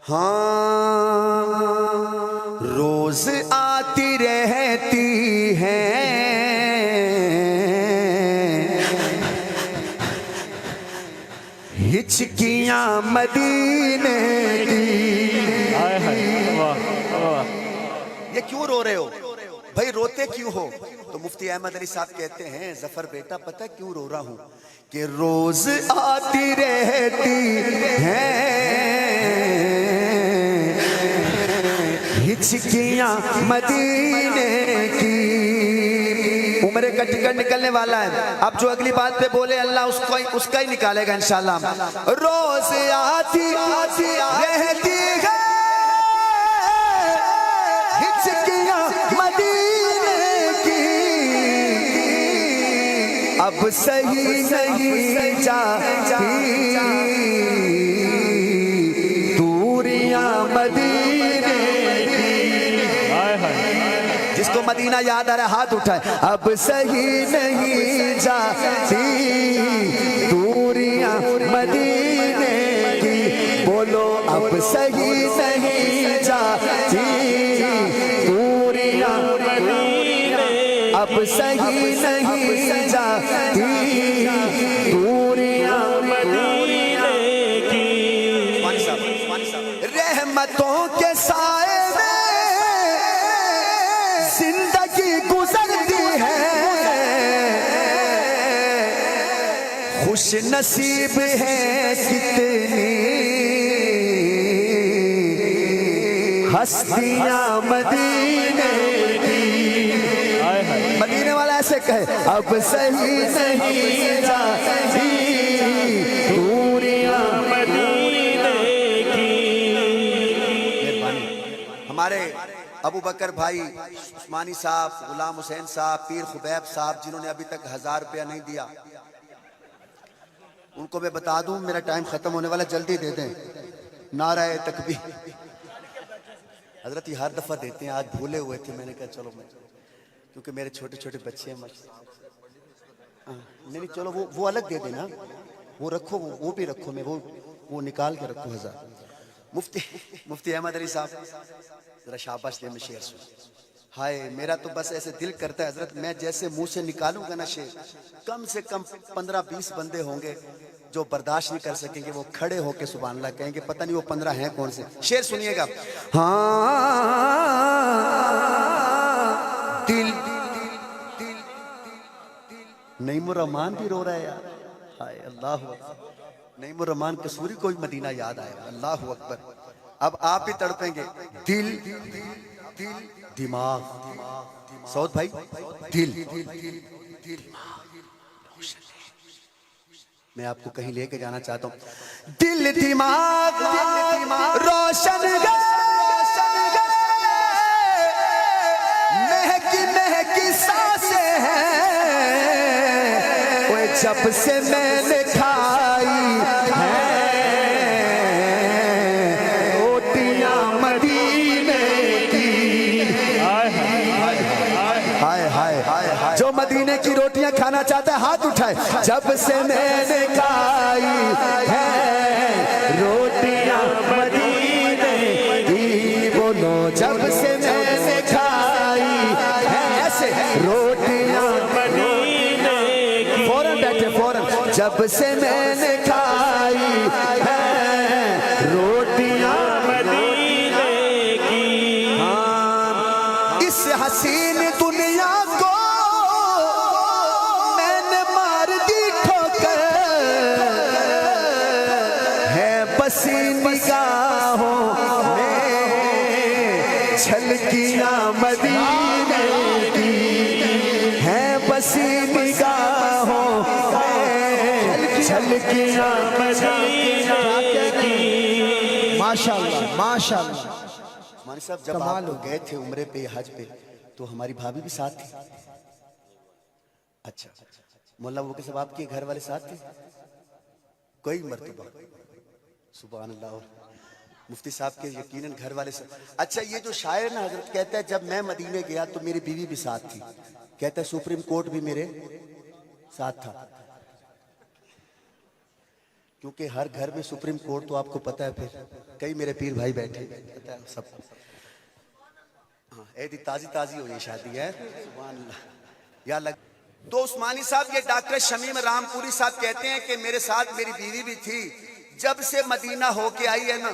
हाँ रोज आती रहती हैं हिचकियां मदीने की। ये क्यों रो रहे हो भाई, रोते क्यों हो? तो मुफ्ती अहमद अली साहब कहते हैं जफर बेटा पता है क्यों रो रहा हूं कि रोज आती रहती हैं हिचकियां मदीने की। उम्र का टिकट निकलने वाला है, अब जो अगली बात पे बोले अल्लाह उसका ही निकालेगा इंशाल्लाह। रोज आती रहती है हिचकियां मदीने की, अब सही नहीं जाती दूरियां मदीने की। जिसको मदीना याद आ रहा है हाथ उठाए। अब सही नहीं जाती दूरियां मदीने की, बोलो अब सही नहीं जाती दूरियां, अब सही नहीं जाती दूरियां मदीने की। रहमतों के साए में जिंदगी गुजरती है, खुश नसीब है कितनी हस्तियां मदीने की। मदीने वाला ऐसे कहे अब सही नहीं जाती दूरियां मदीने की। हमारे अबू बकर भाई उस्मानी साहब, गुलाम हुसैन साहब, पीर खुबैब साहब जिन्होंने अभी तक 1000 रुपया नहीं दिया, उनको मैं बता दूं मेरा टाइम खत्म होने वाला, जल्दी दे दें। नाराए तकबीर। हजरत ये हर दफा देते हैं, आज भूले हुए थे, मैंने कहा चलो मैं, क्योंकि मेरे छोटे छोटे बच्चे हैं। नहीं चलो वो अलग दे देना, वो रखो, वो भी रखो, मैं वो निकाल के रखो 1000। मुफ्ती अहमद अली साहब जरा शाबाश दे, मैं शेर सुन। हाय मेरा तो बस ऐसे दिल करता है हजरत, मैं जैसे मुंह से निकालूंगा ना शेर, कम से कम 15-20 बंदे होंगे जो बर्दाश्त नहीं कर सकेंगे, वो खड़े होके सुभान अल्लाह कहेंगे पता नहीं वो 15 हैं कौन से। शेर सुनिएगा। हाँ दिल नईमुर रहमान भी रो रहा है यार। हाय अल्लाह, नईमुर रहमान कसूरी को भी मदीना याद आएगा। अल्लाह अकबर। अब आप भी तड़पेंगे। दिल दिमाग, सऊद भाई, दिल मैं आपको कहीं लेके जाना चाहता हूं। दिल दिमाग रोशन महकी महकी सांसें हैं, वो जब से मैंने खाई है रोटियां मदीने की। जो मदीने की रोटियां खाना चाहता है हाथ उठाए। जब से मैंने खाई है रोटियां मदीने की, बोलो जब से मैंने खाई है ऐसे रोटियां मदीने की। फौरन बैठे फौरन। जब से मैंने खाई है रोटियां मदीने की। हाँ इस हसीन दुनिया को मैंने मार दी ठोकर, है बसी निगाहों में झलकियां मदीने की, है बसी निगाहों में झलकियां मदीने की। माशाअल्लाह माशाअल्लाह। हमारे साहब जब आप लोग गए थे उम्रे पे हज पे तो हमारी भाभी भी साथ थी। अच्छा मोहल्ला वो के सब आपके घर वाले साथ थे? कोई मर्तबा सुभान अल्लाह। मुफ्ती साहब के यकीनन घर वाले साथ। अच्छा ये जो शायर ना हजरत कहता है जब मैं मदीने गया तो मेरी बीवी भी साथ थी, कहता है सुप्रीम कोर्ट भी मेरे साथ था। क्योंकि हर घर में सुप्रीम कोर्ट तो आपको पता है, फिर कई मेरे पीर भाई बैठे पता है सबको। हाँ, ऐसी ताजी ताजी हो ये शादी है, सुभान अल्लाह या लग। तो उस्मानी साहब, ये डॉक्टर शमीम रामपुरी साहब कहते हैं कि मेरे साथ मेरी बीवी भी थी, जब से मदीना होके आई है ना,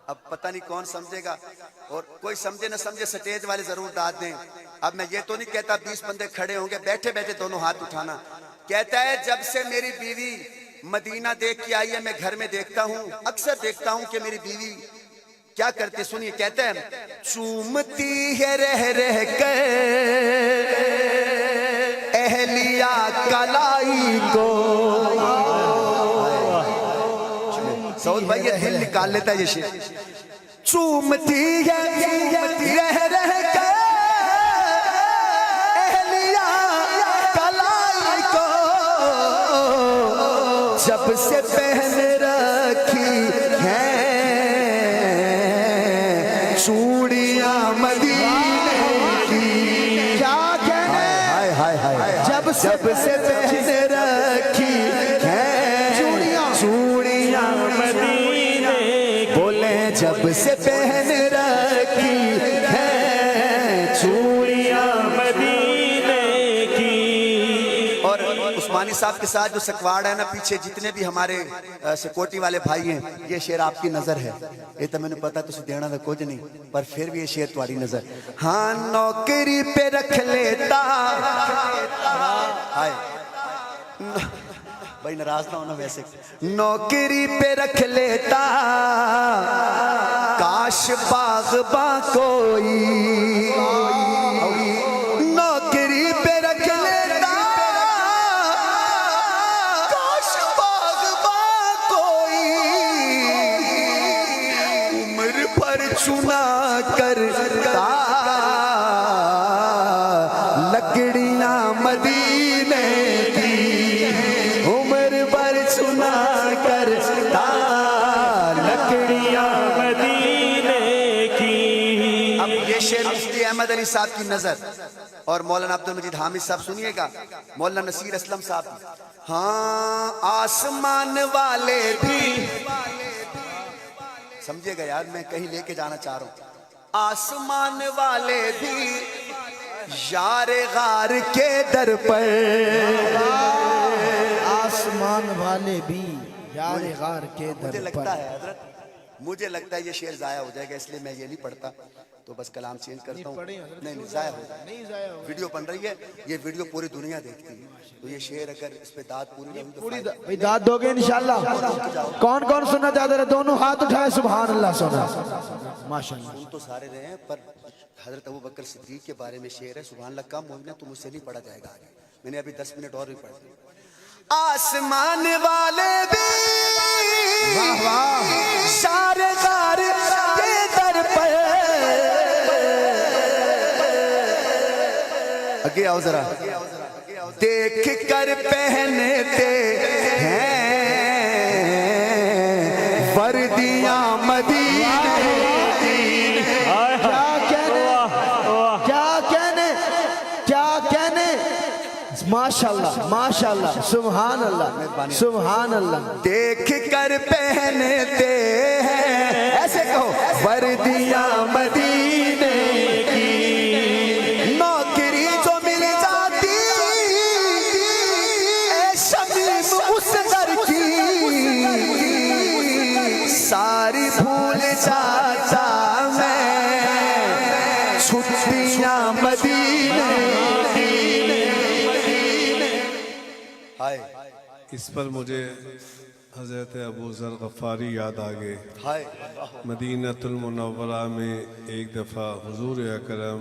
अब पता नहीं कौन समझेगा, और कोई समझे ना समझे स्टेज वाले जरूर दाद दें। अब मैं ये तो नहीं कहता 20 बंदे खड़े होंगे, बैठे बैठे दोनों हाथ उठाना। कहता है जब से मेरी बीवी मदीना देख के आई है, मैं घर में देखता हूँ, अक्सर देखता हूँ कि मेरी बीवी क्या करती, सुनिए। कहते हैं चूमती है रह कर अहलिया कलाई को। सऊद भाई ये दिल निकाल लेता है ये शेर। चूमती है रह कर अहलिया कलाई को, जब से पहन रखी है चूड़ियां मदीने की। क्या कहने, हाय हाय हाय, जब से पहन रखी है चूड़ियां मदीने, बोले जब से पहन रखी है चूड़ियां मदीने की। और उस्मानी साहब के साथ जो सकवाड़ है ना पीछे, जितने भी हमारे सिक्योरिटी वाले भाई हैं, ये शेर आपकी नजर है। ये तो मैंने पता तुझे देना था कुछ नहीं, पर फिर भी ये शेर तुम्हारी नजर। हाँ नौकरी पे रख लेता, हाय भाई नाराज ना होना, वैसे नौकरी पे रख लेता काश बागबा कोई, नौकरी पे रख लेता काश बागबा कोई, उम्र पर चुना करता लकड़ियां मदीने की, उम्र पर चुना करता लकड़ियां मदीने की। अब ये शेर मुफ्ती अहमद अली साहब की नजर और मौलाना अब्दुल मजीद हामिद साहब सुनिएगा, मौलाना नसीर असलम साहब। हाँ आसमान वाले भी, समझिएगा यार, मैं कहीं लेके जाना चाह रहा हूं। आसमान वाले भी यार गार के दर पर, आसमान वाले भी यार गार के दर पर। मुझे लगता है ये शेर जाया हो जाएगा, इसलिए मैं ये नहीं पढ़ता, तो बस कलाम चेंज करता हूँ। नहीं जाया हो जाएगा, वीडियो बन रही है, ये वीडियो पूरी दुनिया देखती है, तो ये शेर अगर इस पे दाद पूरी भाई दाद दोगे इंशाल्लाह। कौन कौन सुनना चाहते रहे, दोनों हाथ उठाए सुभान अल्लाह सुना। माशाल्लाह सुन तो सारे रहे हैं, पर हजरत अबू बकर सिद्दीक के बारे में शेर है, सुभान अल्लाह कम हो गया तो मुझसे नहीं पढ़ा जाएगा आगे, मैंने अभी 10 मिनट और भी पढ़ दिए। आसमान वाले भी वाह वाह सारे गार के दर पर, आगे आओ जरा, देख कर पहनते हैं वर्दियां मदीने की। क्या कहने माशाल्लाह माशाल्लाह सुभान अल्लाह सुभान अल्लाह। देख कर पहनते हैं, ऐसे कहो, वर्दियां मदीने की, नौकरी जो मिल जाती ए शमीम उस दर की, सारी भूल जाता मैं छुट्टियां मदीने की। इस पर मुझे हज़रत अबू ज़र गफ़ारी याद आ गए। मदीनतुल मुनव्वरा में एक दफ़ा हुज़ूर अकरम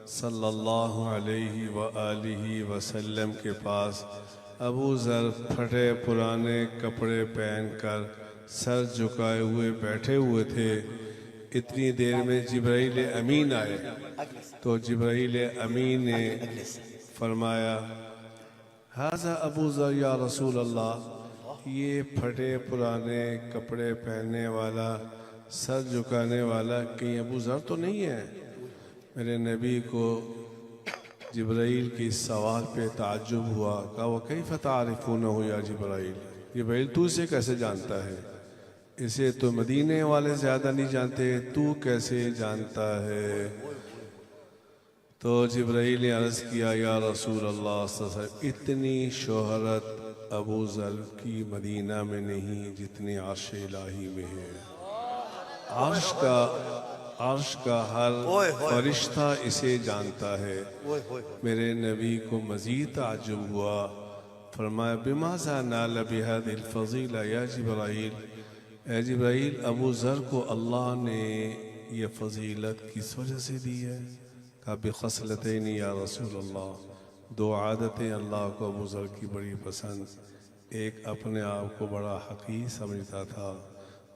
सल्लल्लाहु अलैहि व आलिहि वसल्लम के पास अबू ज़र फटे पुराने कपड़े पहनकर सर झुकाए हुए बैठे हुए थे। इतनी देर में जिब्राइल अमीन आए, तो जिब्राइल अमीन ने फरमाया, हाज़ा अबू ज़र या रसूल अल्लाह, ये फटे पुराने कपड़े पहनने वाला सर झुकाने वाला कहीं अबू ज़र तो नहीं है? मेरे नबी को जिब्राइल के इस सवाल पे ताज्जुब हुआ, कहा वो कैफ़ तारिफूनहु या जिब्राइल, जिब्राइल तू इसे कैसे जानता है? इसे तो मदीने वाले ज़्यादा नहीं जानते, तू कैसे जानता है? तो जिब्राइल ने अर्ज़ किया, या रसूल अल्लाह सल्लल्लाहु अलैहि वसल्लम, इतनी शोहरत अबू ज़र की मदीना में नहीं जितनी अर्श इलाही में है। अर्श का हर फरिश्ता इसे जानता है। मेरे नबी को मज़ीद ताज्जुब हुआ, फरमाया बिमाज़ा नाल बिहादिल फ़ज़ीला या जिब्राइल, ए जिब्राइल अबू ज़र को अल्लाह ने ये फ़जीलत किस वजह से दी है? कहा बिखसलतैन या रसूल अल्लाह, दो आदतें अल्लाह को अबू ज़र की बड़ी पसंद, एक अपने आप को बड़ा हक़ीर समझता था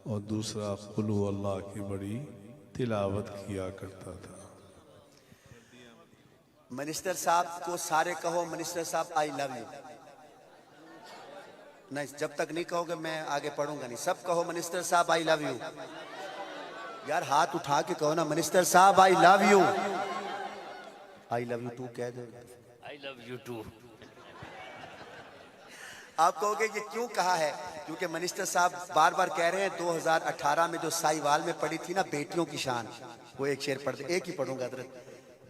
और दूसरा कुल हु अल्लाह की बड़ी तिलावत किया करता था। मिनिस्टर साहब को सारे कहो मिनिस्टर साहब आई लव यू। नहीं, जब तक नहीं कहोगे मैं आगे पढ़ूंगा नहीं। सब कहो मिनिस्टर साहब आई लव यू। यार हाथ उठा के कहो ना, मिनिस्टर साहब I love you. I love you too कह दो। I love you too. आप कहोगे ये क्यों कहा है? क्योंकि मिनिस्टर साहब बार बार कह रहे हैं 2018 में जो साहिवाल में पड़ी थी ना बेटियों की शान, वो एक शेर पढ़ दे, एक ही पढ़ूंगा हजरत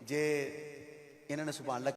जे इन्होंने सुभान अल्लाह